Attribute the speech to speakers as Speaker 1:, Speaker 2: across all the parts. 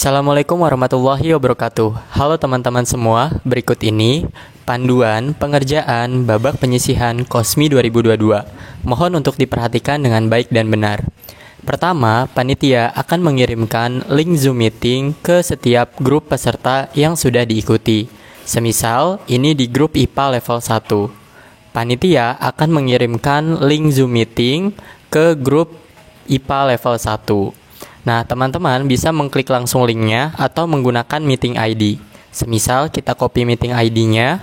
Speaker 1: Assalamualaikum warahmatullahi wabarakatuh. Halo teman-teman semua, berikut ini panduan pengerjaan babak penyisihan Kosmi 2022. Mohon untuk diperhatikan dengan baik dan benar. Pertama, panitia akan mengirimkan link Zoom meeting ke setiap grup peserta yang sudah diikuti. Semisal, ini di grup IPA level 1. Panitia akan mengirimkan link Zoom meeting ke grup IPA level 1. Nah, teman-teman bisa mengklik langsung linknya atau menggunakan meeting ID. Semisal kita copy meeting ID-nya,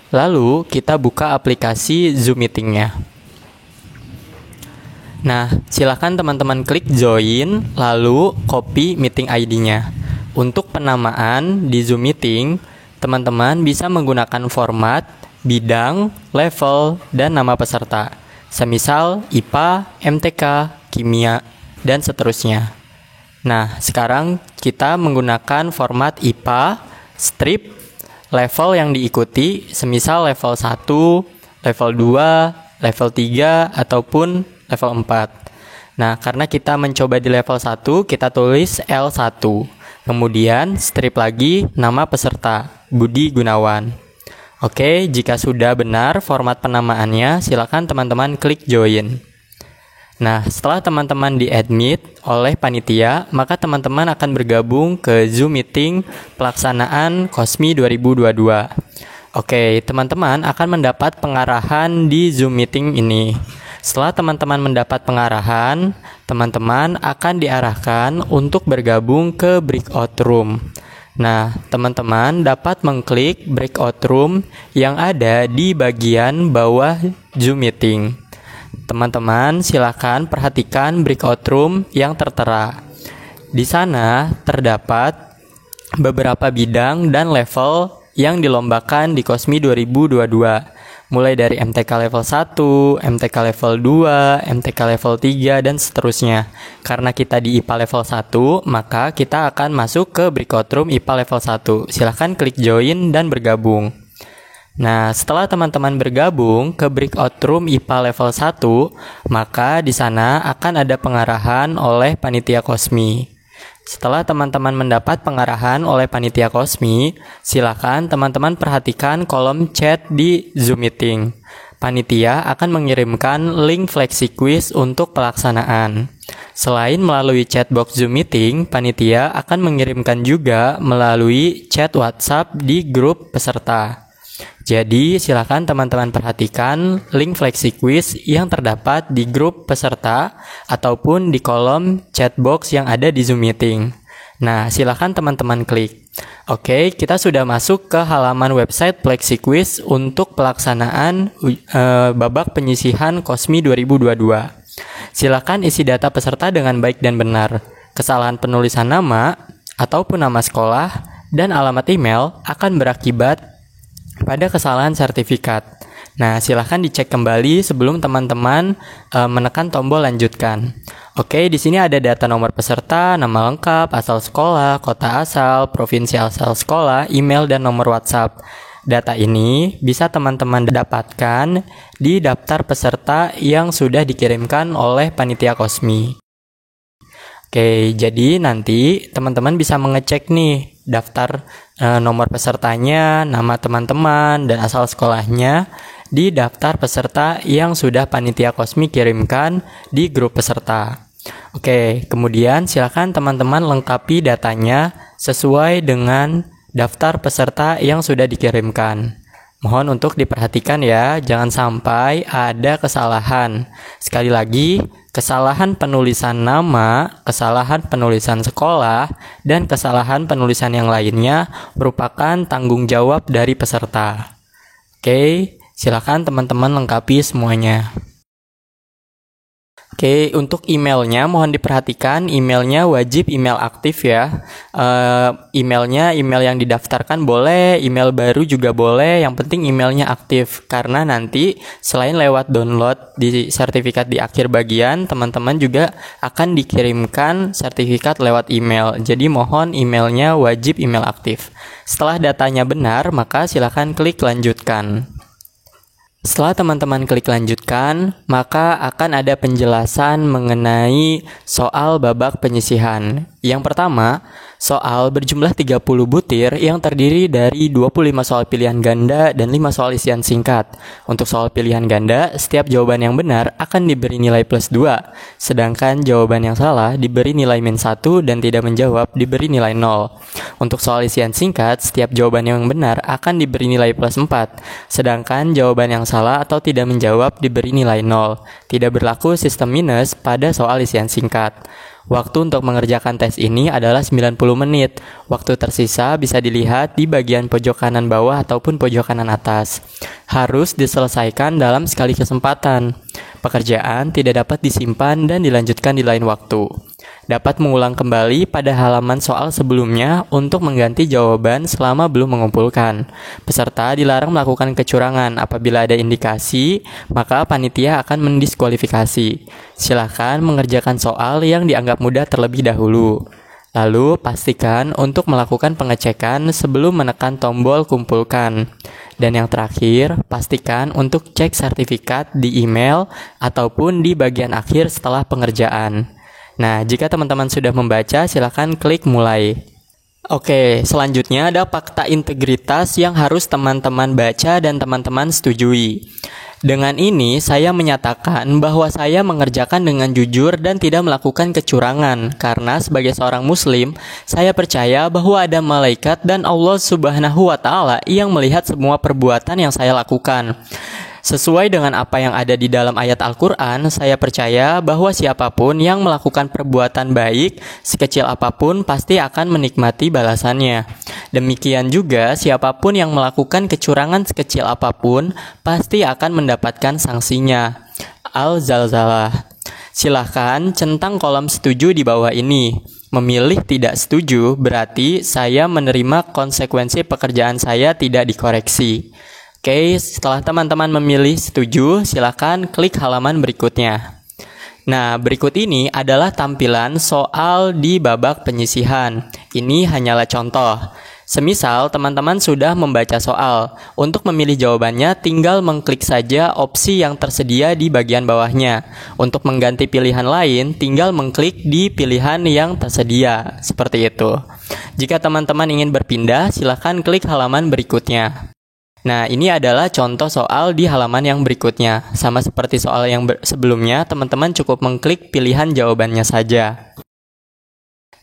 Speaker 1: lalu kita buka aplikasi Zoom meeting-nya. Nah, silakan teman-teman klik join, lalu copy meeting ID-nya. Untuk penamaan di Zoom meeting, teman-teman bisa menggunakan format, bidang, level, dan nama peserta. Semisal IPA, MTK, Kimia, dan seterusnya. Nah, sekarang kita menggunakan format IPA, strip, level yang diikuti, semisal level 1, level 2, level 3, ataupun level 4. Nah, karena kita mencoba di level 1, kita tulis L1. Kemudian, strip lagi, nama peserta, Budi Gunawan. Oke, jika sudah benar format penamaannya, silakan teman-teman klik join. Nah, setelah teman-teman di-admit oleh panitia, maka teman-teman akan bergabung ke Zoom meeting pelaksanaan Kosmi 2022. Oke, teman-teman akan mendapat pengarahan di Zoom meeting ini. Setelah teman-teman mendapat pengarahan, teman-teman akan diarahkan untuk bergabung ke breakout room. Nah, teman-teman dapat mengklik breakout room yang ada di bagian bawah Zoom meeting. Teman-teman silakan perhatikan breakout room yang tertera. Di sana terdapat beberapa bidang dan level yang dilombakan di Kosmi 2022. Mulai dari MTK level 1, MTK level 2, MTK level 3, dan seterusnya. Karena kita di IPA level 1, maka kita akan masuk ke breakout room IPA level 1. Silakan klik join dan bergabung. Nah, setelah teman-teman bergabung ke breakout room IPA level 1, maka di sana akan ada pengarahan oleh panitia Kosmi. Setelah teman-teman mendapat pengarahan oleh panitia Kosmi, silakan teman-teman perhatikan kolom chat di Zoom meeting. Panitia akan mengirimkan link flexi quiz untuk pelaksanaan. Selain melalui chatbox Zoom meeting, panitia akan mengirimkan juga melalui chat WhatsApp di grup peserta. Jadi, silakan teman-teman perhatikan link flexi quiz yang terdapat di grup peserta ataupun di kolom chatbox yang ada di Zoom meeting. Nah, silakan teman-teman klik. Oke, kita sudah masuk ke halaman website flexi quiz untuk pelaksanaan babak penyisihan Kosmi 2022. Silakan isi data peserta dengan baik dan benar. Kesalahan penulisan nama ataupun nama sekolah dan alamat email akan berakibat pada kesalahan sertifikat. Nah, silahkan dicek kembali sebelum teman-teman menekan tombol lanjutkan. Oke, di sini ada data nomor peserta, nama lengkap, asal sekolah, kota asal, provinsi asal sekolah, email, dan nomor WhatsApp. Data ini bisa teman-teman dapatkan di daftar peserta yang sudah dikirimkan oleh panitia Kosmi. Oke, jadi nanti teman-teman bisa mengecek nih daftar nomor pesertanya, nama teman-teman, dan asal sekolahnya di daftar peserta yang sudah panitia Kosmi kirimkan di grup peserta. Oke, kemudian silakan teman-teman lengkapi datanya sesuai dengan daftar peserta yang sudah dikirimkan. Mohon untuk diperhatikan ya, jangan sampai ada kesalahan. Sekali lagi, kesalahan penulisan nama, kesalahan penulisan sekolah, dan kesalahan penulisan yang lainnya merupakan tanggung jawab dari peserta. Oke, silakan teman-teman lengkapi semuanya. Oke, untuk emailnya mohon diperhatikan, emailnya wajib email aktif ya. Emailnya email yang didaftarkan boleh, email baru juga boleh, yang penting emailnya aktif. Karena nanti selain lewat download di sertifikat di akhir bagian, teman-teman juga akan dikirimkan sertifikat lewat email. Jadi mohon emailnya wajib email aktif. Setelah datanya benar, maka silakan klik lanjutkan. Setelah teman-teman klik lanjutkan, maka akan ada penjelasan mengenai soal babak penyisihan. Yang pertama, soal berjumlah 30 butir yang terdiri dari 25 soal pilihan ganda dan 5 soal isian singkat. Untuk soal pilihan ganda, setiap jawaban yang benar akan diberi nilai plus 2, sedangkan jawaban yang salah diberi nilai min 1 dan tidak menjawab diberi nilai 0. Untuk soal isian singkat, setiap jawaban yang benar akan diberi nilai plus 4, sedangkan jawaban yang salah atau tidak menjawab diberi nilai 0. Tidak berlaku sistem minus pada soal isian singkat. Waktu untuk mengerjakan tes ini adalah 90 menit. Waktu tersisa bisa dilihat di bagian pojok kanan bawah ataupun pojok kanan atas. Harus diselesaikan dalam sekali kesempatan. Pekerjaan tidak dapat disimpan dan dilanjutkan di lain waktu. Dapat mengulang kembali pada halaman soal sebelumnya untuk mengganti jawaban selama belum mengumpulkan. Peserta dilarang melakukan kecurangan. Apabila ada indikasi, maka panitia akan mendiskualifikasi. Silakan mengerjakan soal yang dianggap mudah terlebih dahulu. Lalu, pastikan untuk melakukan pengecekan sebelum menekan tombol kumpulkan. Dan yang terakhir, pastikan untuk cek sertifikat di email ataupun di bagian akhir setelah pengerjaan. Nah, jika teman-teman sudah membaca, silakan klik mulai. Oke, selanjutnya ada fakta integritas yang harus teman-teman baca dan teman-teman setujui. Dengan ini, saya menyatakan bahwa saya mengerjakan dengan jujur dan tidak melakukan kecurangan. Karena sebagai seorang muslim, saya percaya bahwa ada malaikat dan Allah Subhanahu wa Ta'ala yang melihat semua perbuatan yang saya lakukan. Sesuai dengan apa yang ada di dalam ayat Al-Quran, saya percaya bahwa siapapun yang melakukan perbuatan baik, sekecil apapun pasti akan menikmati balasannya. Demikian juga, siapapun yang melakukan kecurangan sekecil apapun, pasti akan mendapatkan sanksinya. Al-Zalzalah. Silahkan centang kolom setuju di bawah ini. Memilih tidak setuju berarti saya menerima konsekuensi pekerjaan saya tidak dikoreksi. Oke, setelah teman-teman memilih setuju, silakan klik halaman berikutnya. Nah, berikut ini adalah tampilan soal di babak penyisihan. Ini hanyalah contoh. Semisal teman-teman sudah membaca soal, untuk memilih jawabannya tinggal mengklik saja opsi yang tersedia di bagian bawahnya. Untuk mengganti pilihan lain, tinggal mengklik di pilihan yang tersedia. Seperti itu. Jika teman-teman ingin berpindah, silakan klik halaman berikutnya. Nah, ini adalah contoh soal di halaman yang berikutnya. Sama seperti soal yang sebelumnya, teman-teman cukup mengklik pilihan jawabannya saja.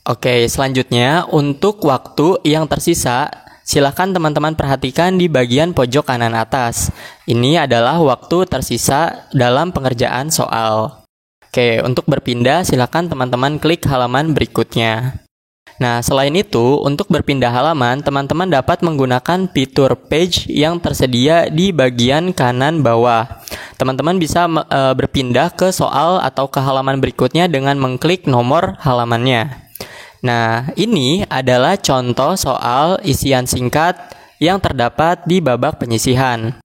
Speaker 1: Oke, selanjutnya untuk waktu yang tersisa, silakan teman-teman perhatikan di bagian pojok kanan atas. Ini adalah waktu tersisa dalam pengerjaan soal. Oke, untuk berpindah, silakan teman-teman klik halaman berikutnya. Nah, selain itu, untuk berpindah halaman, teman-teman dapat menggunakan fitur page yang tersedia di bagian kanan bawah. Teman-teman bisa berpindah ke soal atau ke halaman berikutnya dengan mengklik nomor halamannya. Nah, ini adalah contoh soal isian singkat yang terdapat di babak penyisihan.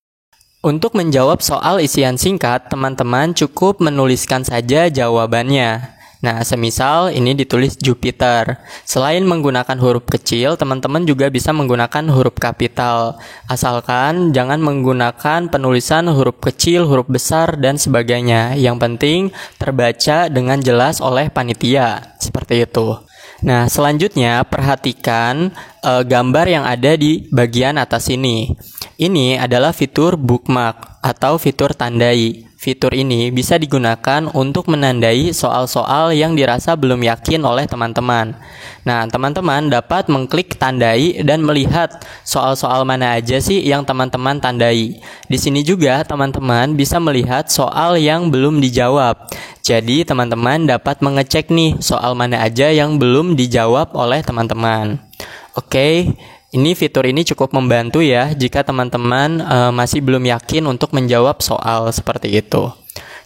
Speaker 1: Untuk menjawab soal isian singkat, teman-teman cukup menuliskan saja jawabannya. Nah, semisal ini ditulis Jupiter. Selain menggunakan huruf kecil, teman-teman juga bisa menggunakan huruf kapital. Asalkan jangan menggunakan penulisan huruf kecil, huruf besar, dan sebagainya. Yang penting terbaca dengan jelas oleh panitia. Seperti itu. Nah, selanjutnya perhatikan gambar yang ada di bagian atas ini. Ini adalah fitur bookmark atau fitur tandai. Fitur ini bisa digunakan untuk menandai soal-soal yang dirasa belum yakin oleh teman-teman. Nah, teman-teman dapat mengklik tandai dan melihat soal-soal mana aja sih yang teman-teman tandai. Di sini juga teman-teman bisa melihat soal yang belum dijawab. Jadi, teman-teman dapat mengecek nih soal mana aja yang belum dijawab oleh teman-teman. Oke. Ini fitur ini cukup membantu ya jika teman-teman masih belum yakin untuk menjawab soal seperti itu.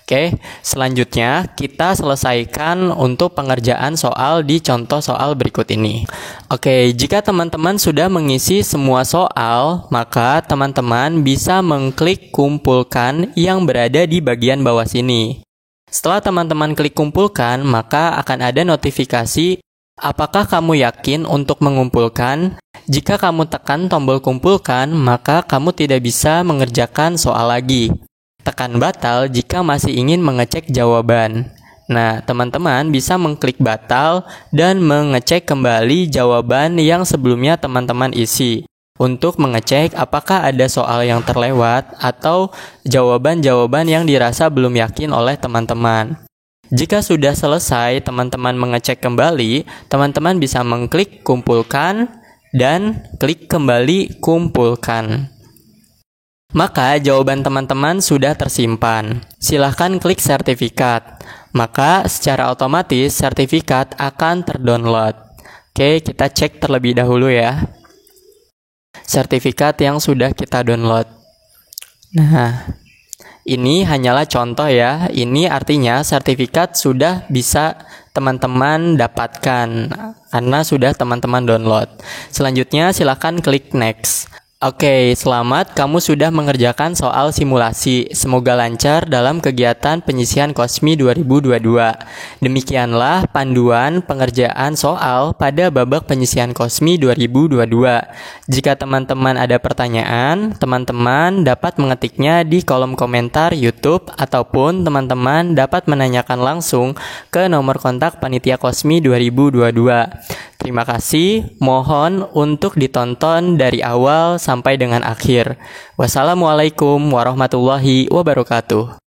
Speaker 1: Oke, selanjutnya kita selesaikan untuk pengerjaan soal di contoh soal berikut ini. Oke, jika teman-teman sudah mengisi semua soal, maka teman-teman bisa mengklik kumpulkan yang berada di bagian bawah sini. Setelah teman-teman klik kumpulkan, maka akan ada notifikasi apakah kamu yakin untuk mengumpulkan. Jika kamu tekan tombol kumpulkan, maka kamu tidak bisa mengerjakan soal lagi. Tekan batal jika masih ingin mengecek jawaban. Nah, teman-teman bisa mengklik batal dan mengecek kembali jawaban yang sebelumnya teman-teman isi untuk mengecek apakah ada soal yang terlewat atau jawaban-jawaban yang dirasa belum yakin oleh teman-teman. Jika sudah selesai, teman-teman mengecek kembali, teman-teman bisa mengklik kumpulkan dan klik kembali kumpulkan. Maka jawaban teman-teman sudah tersimpan. Silahkan klik sertifikat. Maka secara otomatis sertifikat akan terdownload. Oke, kita cek terlebih dahulu ya. Sertifikat yang sudah kita download. Nah, ini hanyalah contoh ya. Ini artinya sertifikat sudah bisa teman-teman dapatkan karena sudah teman-teman download. Selanjutnya silahkan klik next. Oke, selamat, kamu sudah mengerjakan soal simulasi. Semoga lancar dalam kegiatan penyisihan KOSMI 2022. Demikianlah panduan pengerjaan soal pada babak penyisihan KOSMI 2022. Jika teman-teman ada pertanyaan, teman-teman dapat mengetiknya di kolom komentar YouTube ataupun teman-teman dapat menanyakan langsung ke nomor kontak Panitia KOSMI 2022. Terima kasih, mohon untuk ditonton dari awal sampai dengan akhir. Wassalamualaikum warahmatullahi wabarakatuh.